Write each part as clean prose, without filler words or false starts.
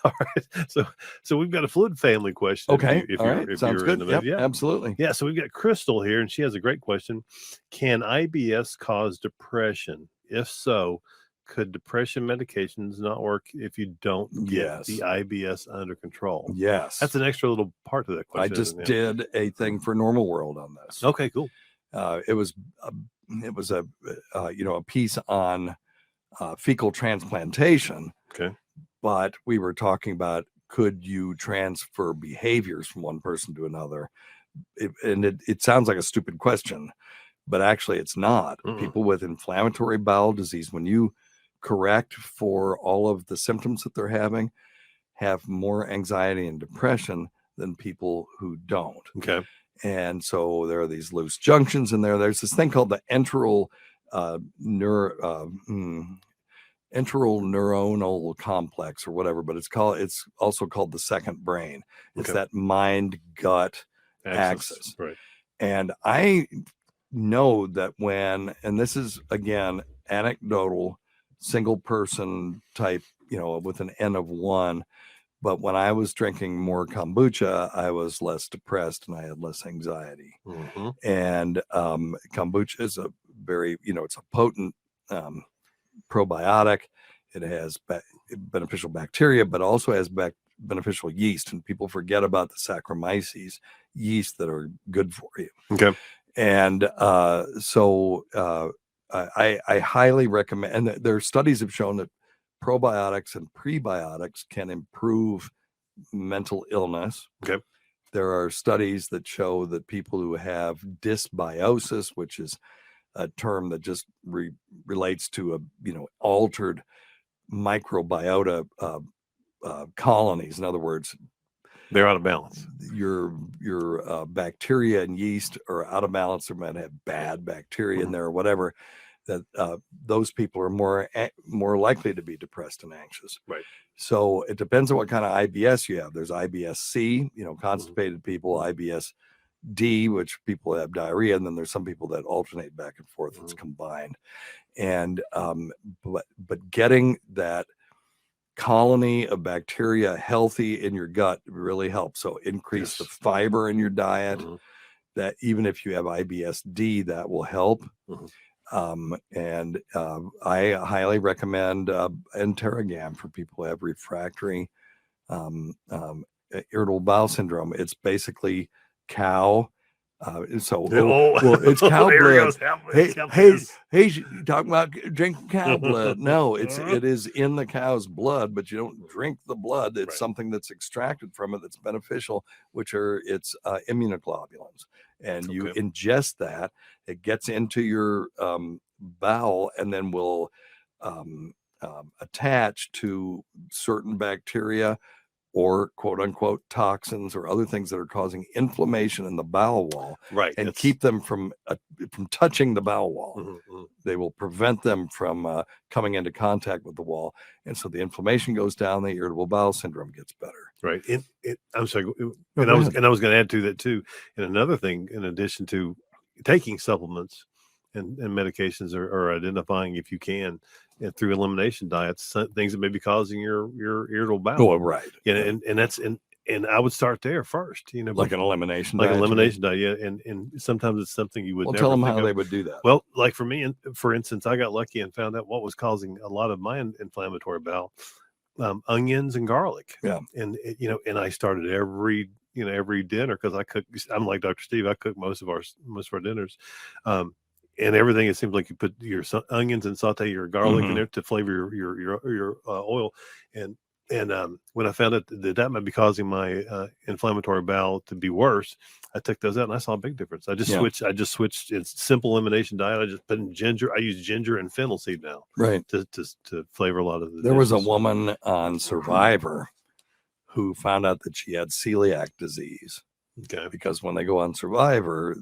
All right. So we've got a fluid family question. Okay. If All you're right. if Sounds you're in good. the Yep. mood. Yeah. Absolutely. Yeah. So we've got Crystal here, and she has a great question. Can IBS cause depression? If so, could depression medications not work if you don't get Yes. the IBS under control? Yes. That's an extra little part to that I question. just isn't it? did a thing for Normal World on this. Okay, cool. It was a piece on fecal transplantation. Okay. But we were talking about, could you transfer behaviors from one person to another? It sounds like a stupid question, but actually it's not. People with inflammatory bowel disease, when you correct for all of the symptoms that they're having, have more anxiety and depression than people who don't. Okay. And so there are these loose junctions in there. There's this thing called the enteral neuronal complex or whatever, but it's also called the second brain. It's that mind gut axis. Right. And I know that and this is again anecdotal, single person type, with an N of 1, but when I was drinking more kombucha, I was less depressed and I had less anxiety. And kombucha is a very, it's a potent probiotic. It has beneficial bacteria, but also has beneficial yeast. And people forget about the Saccharomyces yeast that are good for you. Okay. And so I highly recommend, and there are studies have shown that probiotics and prebiotics can improve mental illness. Okay. There are studies that show that people who have dysbiosis, which is a term that just relates to altered microbiota colonies. In other words, they're out of balance. Your bacteria and yeast are out of balance. They might have bad bacteria in there or whatever. That those people are more likely to be depressed and anxious. Right. So it depends on what kind of IBS you have. There's IBS-C, constipated people, IBS-D, which people have diarrhea, and then there's some people that alternate back and forth. It's combined. And but getting that colony of bacteria healthy in your gut really helps. So increase the fiber in your diet. That even if you have IBS-D, that will help. And I highly recommend Enterogam for people who have refractory irritable bowel syndrome. It's basically cow. It's cow blood. Hey, you talking about drinking cow blood? No, it is in the cow's blood, but you don't drink the blood. It's something that's extracted from it that's beneficial, which are its immunoglobulins. And you ingest that, it gets into your bowel, and then will attach to certain bacteria or quote unquote toxins or other things that are causing inflammation in the bowel wall, and keep them from touching the bowel wall. They will prevent them from coming into contact with the wall, and so the inflammation goes down. The irritable bowel syndrome gets better. Right. I'm sorry, I was going to add to that too. And another thing, in addition to taking supplements and medications, or identifying, if you can, through elimination diets, things that may be causing your irritable bowel. Oh, right. And that's and I would start there first. Like an elimination diet. Diet. Yeah. And sometimes it's something you would never tell them how they would do that. Well, like for me, for instance, I got lucky and found out what was causing a lot of my inflammatory bowel. Onions and garlic. Yeah. And and I started every dinner, because I cook. I'm like Dr. Steve. I cook most of our dinners. And everything, it seems like you put your onions and saute your garlic in there to flavor your oil. And when I found out that might be causing my inflammatory bowel to be worse, I took those out and I saw a big difference. I just switched. It's simple elimination diet. I just put in ginger. I use ginger and fennel seed now, right, to flavor a lot of the. There was a woman on Survivor who found out that she had celiac disease. Okay. Because when they go on Survivor,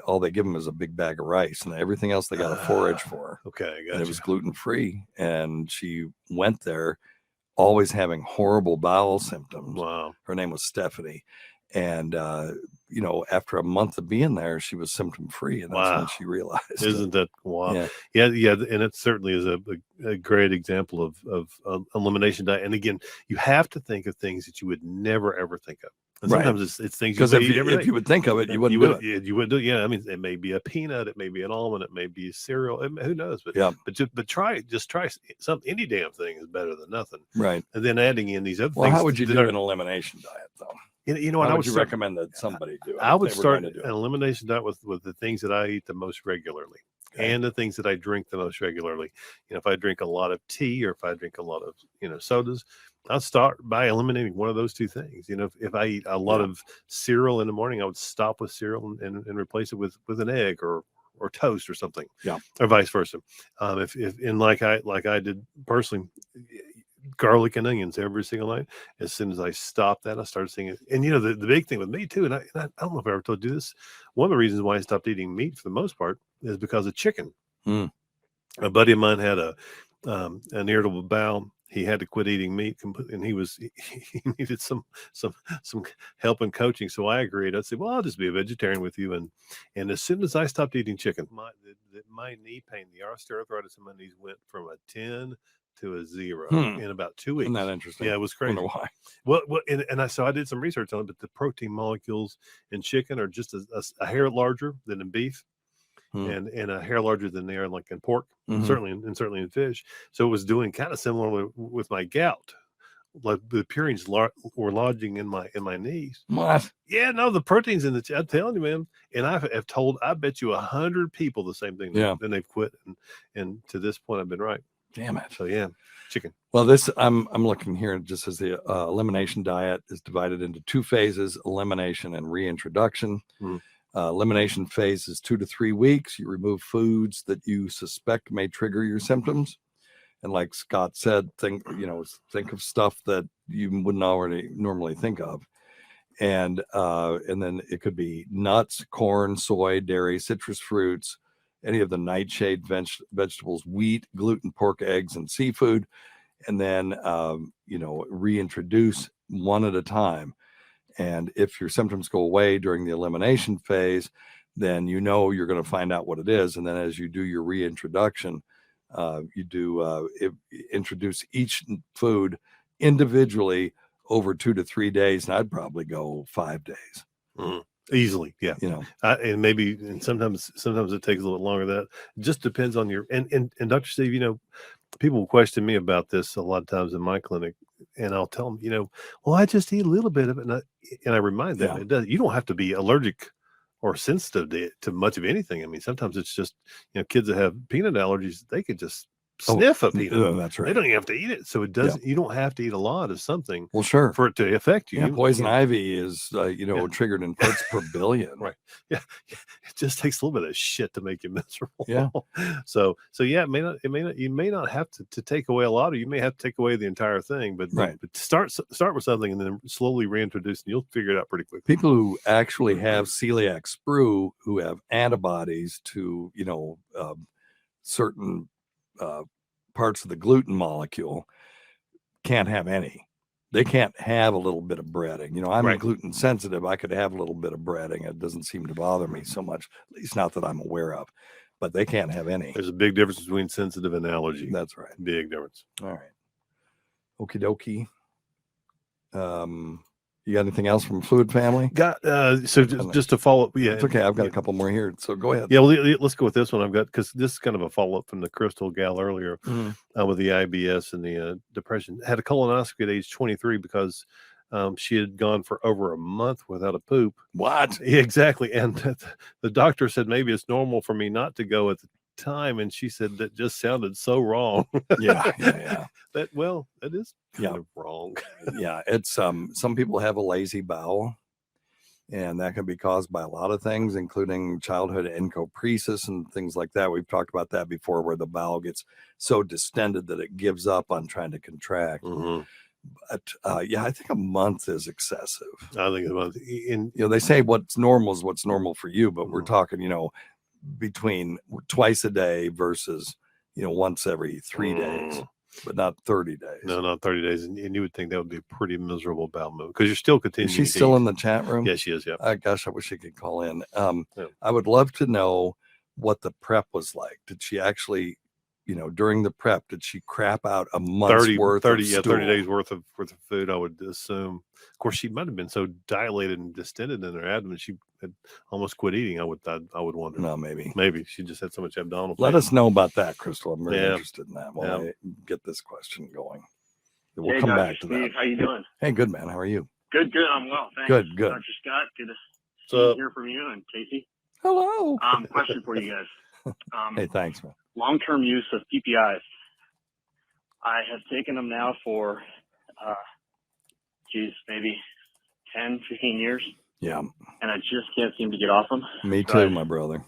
all they give them is a big bag of rice, and everything else they got to forage for. Okay, gotcha. And it was gluten free, and she went there, always having horrible bowel symptoms. Wow. Her name was Stephanie, and after a month of being there, she was symptom free, and that's when Wow. she realized it. Isn't that wild? Yeah. Yeah, and it certainly is a great example of elimination diet. And again, you have to think of things that you would never ever think of. And Right. sometimes it's things you Because would if eat every day. you would think of it, you wouldn't do it. You wouldn't do it. Yeah, I mean, it may be a peanut, it may be an almond, it may be cereal. Who knows? But Yeah. but try it. Just try any damn thing is better than nothing. Right. And then adding in these other Well, things. how would you do an elimination diet, though? You know what? How I would you recommend that somebody do it? I would if they were start going to do an it? elimination diet with the things that I eat the most regularly. Okay. And the things that I drink the most regularly. If I drink a lot of tea or if I drink a lot of, sodas, I'll start by eliminating one of those two things. If I eat a lot of cereal in the morning, I would stop with cereal and replace it with an egg or toast or something. Yeah. Or vice versa. If like I did personally, garlic and onions every single night. As soon as I stopped that, I started seeing it. And the big thing with me too, and I don't know if I ever told you this, one of the reasons why I stopped eating meat for the most part is because of chicken. A buddy of mine had an irritable bowel. He had to quit eating meat completely, and he needed some help and coaching. So I agreed. I said, "Well, I'll just be a vegetarian with you." And as soon as I stopped eating chicken, my knee pain, the osteoarthritis in my knees went from a 10 to a 0 in about 2 weeks. Isn't that interesting? Yeah, it was crazy. I wonder why. Well, so I did some research on it, but the protein molecules in chicken are just a hair larger than in beef. And a hair larger than they are like in pork, certainly in fish. So it was doing kind of similar with my gout. Like the purines were lodging in my knees. What? Yeah, no, the proteins in I'm telling you, man. And I have told, I bet you 100 people the same thing. Yeah. Then they've quit, and to this point, I've been right. Damn it. So yeah, chicken. Well, this I'm looking here. It just says the elimination diet is divided into 2 phases: elimination and reintroduction. Elimination phase is 2 to 3 weeks. You remove foods that you suspect may trigger your symptoms. And like Scott said, think of stuff that you wouldn't already normally think of. And then it could be nuts, corn, soy, dairy, citrus fruits, any of the nightshade vegetables, wheat, gluten, pork, eggs, and seafood. And then, reintroduce one at a time. And if your symptoms go away during the elimination phase, then you're going to find out what it is. And then as you do your reintroduction, introduce each food individually over 2 to 3 days. And I'd probably go 5 days. Easily. Yeah. And sometimes it takes a little longer. That just depends on your, and Dr. Steve, people question me about this a lot of times in my clinic, and I'll tell them, well, I just eat a little bit of it. And I remind them, you don't have to be allergic or sensitive to much of anything. I mean, sometimes it's just, kids that have peanut allergies, they could just sniff a peanut. That's right. They don't even have to eat it. So it doesn't, you don't have to eat a lot of something. Well, sure. For it to affect you. Yeah, poison ivy is, triggered in parts per billion. Right. Yeah. It just takes a little bit of shit to make you miserable. Yeah. So yeah, you may not have to take away a lot, or you may have to take away the entire thing, but start with something and then slowly reintroduce, and you'll figure it out pretty quickly. People who actually have celiac sprue, who have antibodies to, certain parts of the gluten molecule, can't have any. They can't have a little bit of breading. I'm gluten sensitive. I could have a little bit of breading. It doesn't seem to bother me so much, at least not that I'm aware of, but they can't have any. There's a big difference between sensitive and allergy. That's right. Big difference. All right. Okie dokie. You got anything else from Fluid Family? So just to follow up. Yeah, it's okay. I've got a couple more here. So go ahead. Yeah, well, let's go with this one. I've got, because this is kind of a follow up from the Crystal gal earlier with the IBS and the depression. Had a colonoscopy at age 23 because she had gone for over a month without a poop. What? Yeah, exactly. And the doctor said maybe it's normal for me not to go at the time, and she said that just sounded so wrong. Yeah. That is kind of wrong. Yeah, it's some people have a lazy bowel, and that can be caused by a lot of things, including childhood encopresis and things like that. We've talked about that before, where the bowel gets so distended that it gives up on trying to contract. But I think a month is excessive. I think a month. They say what's normal is what's normal for you, but we're talking, between twice a day versus, once every 3 days. but not 30 days. No, not 30 days. And you would think that would be a pretty miserable bowel movement because you're still continuing. Is she to still eat. in the chat room? Yeah, she is. Yeah. Gosh, I wish she could call in. Yeah. I would love to know what the prep was like. Did she actually, during the prep, did she crap out a month's worth of stool? 30 days worth of food, I would assume. Of course, she might have been so dilated and distended in her abdomen, she had almost quit eating. I would wonder. No, maybe she just had so much abdominal pain. Let us know about that, Crystal. I'm very interested in that while I get this question going. We'll come back to that. How you doing? Hey, good, man. How are you? Good. I'm well, thanks. Good. Dr. Scott, good to hear from you, and Casey. Hello. Question for you guys. Hey, thanks, man. Long-term use of PPIs. I have taken them now for, maybe 10, 15 years. Yeah. And I just can't seem to get off them. Me too, my brother.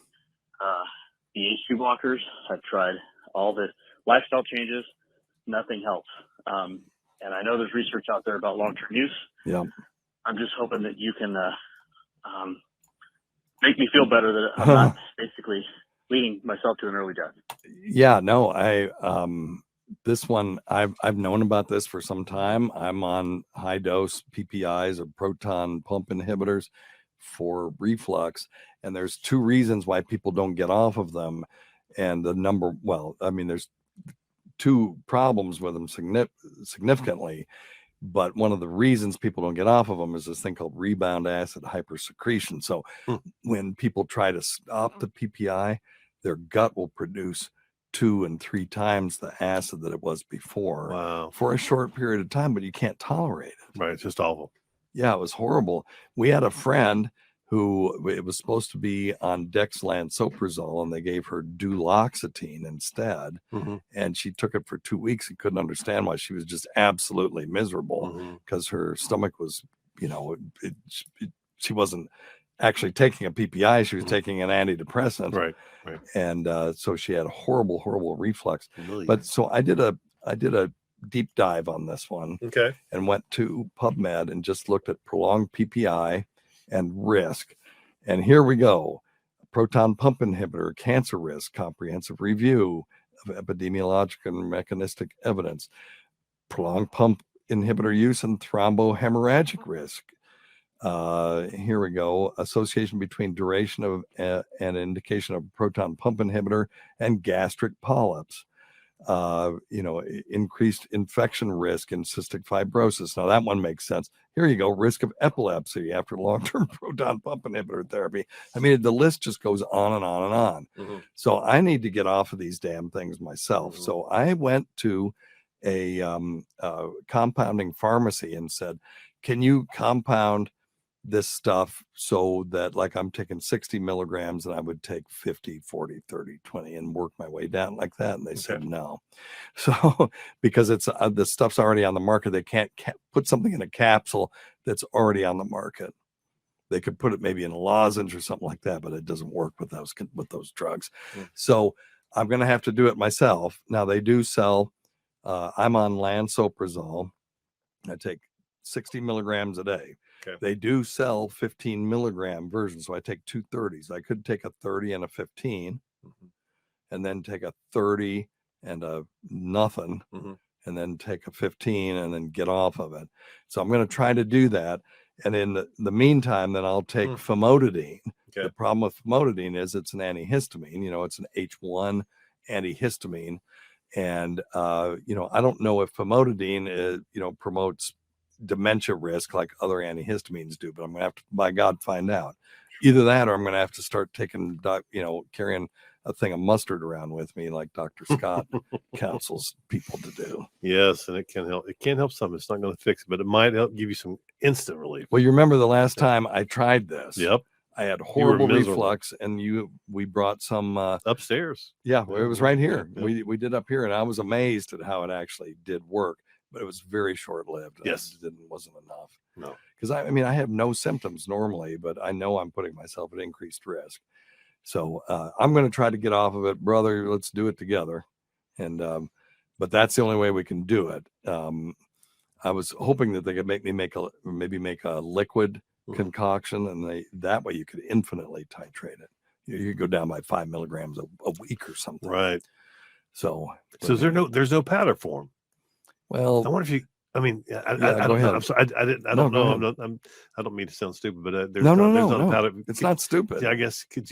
The H2 blockers, I've tried all the lifestyle changes. Nothing helps. And I know there's research out there about long-term use. Yeah. I'm just hoping that you can make me feel better that I'm not basically leading myself to an early death. Yeah, no, this one, I've known about this for some time. I'm on high dose PPIs or proton pump inhibitors for reflux. And there's two reasons why people don't get off of them. And there's two problems with them significantly. But one of the reasons people don't get off of them is this thing called rebound acid hypersecretion. So when people try to stop the PPI, their gut will produce 2 and 3 times the acid that it was before for a short period of time, but you can't tolerate it. Right. It's just awful. Yeah, it was horrible. We had a friend who it was supposed to be on dexlansoprazole, and they gave her duloxetine instead. And she took it for 2 weeks and couldn't understand why. She was just absolutely miserable because her stomach was, she wasn't actually taking a PPI. She was taking an antidepressant. Right. And so she had horrible reflux. Really? But so I did a deep dive on this one. Okay. And went to PubMed and just looked at prolonged PPI and risk. And here we go. Proton pump inhibitor, cancer risk, comprehensive review of epidemiologic and mechanistic evidence, prolonged pump inhibitor use and thrombohemorrhagic risk. Here we go. Association between duration of and indication of proton pump inhibitor and gastric polyps. Increased infection risk in cystic fibrosis. Now that one makes sense. Here you go. Risk of epilepsy after long-term proton pump inhibitor therapy. I mean, the list just goes on and on and on. So I need to get off of these damn things myself. So I went to a compounding pharmacy and said, can you compound this stuff so that, like, I'm taking 60 milligrams and I would take 50, 40, 30, 20 and work my way down like that? And they said no. So because it's the stuff's already on the market, they can't put something in a capsule that's already on the market. They could put it maybe in a lozenge or something like that, but it doesn't work with those drugs. So I'm going to have to do it myself. Now they do sell, I'm on lansoprazole. I take 60 milligrams a day. Okay. They do sell 15 milligram versions. So I take 2 30s. I could take a 30 and a 15 and then take a 30 and a nothing and then take a 15 and then get off of it. So I'm going to try to do that. And in the meantime, then I'll take famotidine. Okay. The problem with famotidine is it's an antihistamine. It's an H1 antihistamine. And, I don't know if famotidine, promotes dementia risk like other antihistamines do, but I'm going to have to, by God, find out. Either that or I'm going to have to start taking, carrying a thing of mustard around with me like Dr. Scott counsels people to do. Yes, and it can help. It can't help some. It's not going to fix it, but it might help give you some instant relief. Well, you remember the last time I tried this? Yep. I had horrible reflux, and we brouot some upstairs. Yeah, it was right here. Yeah. We did up here, and I was amazed at how it actually did work. But it was very short-lived. Yes. It wasn't enough. No. Because I have no symptoms normally, but I know I'm putting myself at increased risk. So I'm going to try to get off of it, brother. Let's do it together. And but that's the only way we can do it. I was hoping that they could make a liquid concoction, and that way you could infinitely titrate it. You could go down by 5 milligrams a week or something. Right. So there's no powder form. Well, I wonder if you. I mean, I go don't know. ahead. I'm sorry. I didn't. I No, don't go know. ahead. I don't mean to sound stupid, but there's No, there's not a no. powder. It's not stupid. Yeah, I guess could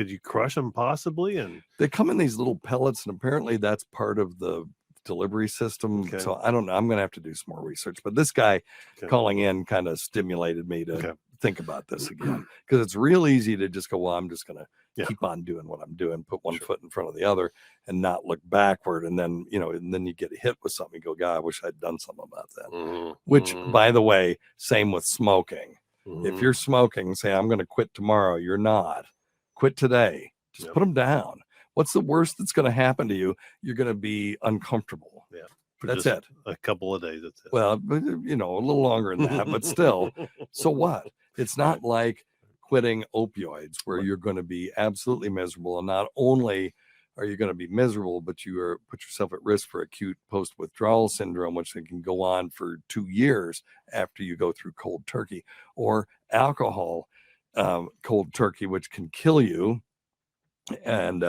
you crush them possibly? And They come in these little pellets, and apparently that's part of the delivery system. Okay. So I don't know. I'm going to have to do some more research. But this guy Okay. calling in kind of stimulated me to Okay. think about this again, because it's real easy to just go, well, I'm just going to Yeah. keep on doing what I'm doing, put one Sure. foot in front of the other, and not look backward. And then and then you get hit with something. You go, God, I wish I'd done something about that. Mhm. Which, Mhm. by the way, same with smoking. If Mhm. you're smoking, say, I'm going to quit tomorrow. You're not. Quit today. Just Yep. put them down. What's the worst that's going to happen to you? You're going to be uncomfortable. Yeah. For That's just it. a couple of days. That's it. Well, but, a little longer than that, but still. So what? It's not like quitting opioids where Right. you're going to be absolutely miserable. And not only are you going to be miserable, but you are put yourself at risk for acute post-withdrawal syndrome, which can go on for 2 years after you go through cold turkey, or alcohol cold turkey, which can kill you, and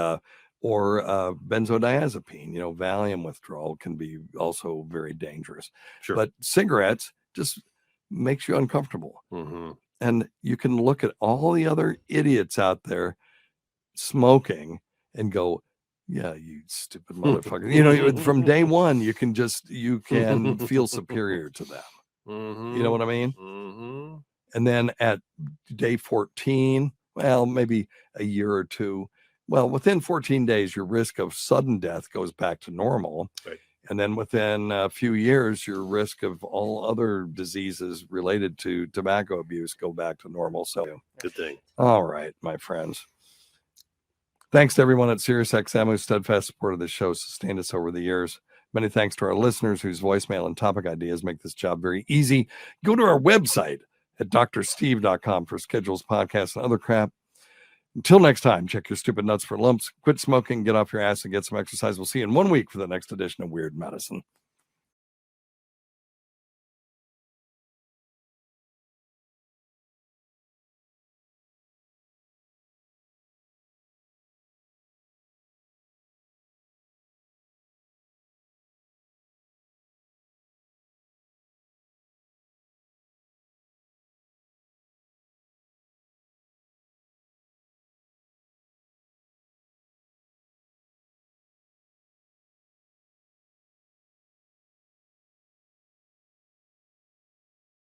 or benzodiazepine. Valium withdrawal can be also very dangerous. Sure. But cigarettes just makes you uncomfortable. Mhm. And you can look at all the other idiots out there smoking and go, yeah, you stupid motherfucker. From day one, you can feel superior to them. You know what I mean? Mm-hmm. And then at day 14, well, maybe a year or two, well, within 14 days, your risk of sudden death goes back to normal. Right. And then within a few years, your risk of all other diseases related to tobacco abuse go back to normal. So Good thing. all right, my friends. Thanks to everyone at SiriusXM whose steadfast support of this show sustained us over the years. Many thanks to our listeners whose voicemail and topic ideas make this job very easy. Go to our website at drsteve.com for schedules, podcasts, and other crap. Until next time, check your stupid nuts for lumps, quit smoking, get off your ass, and get some exercise. We'll see you in 1 week for the next edition of Weird Medicine.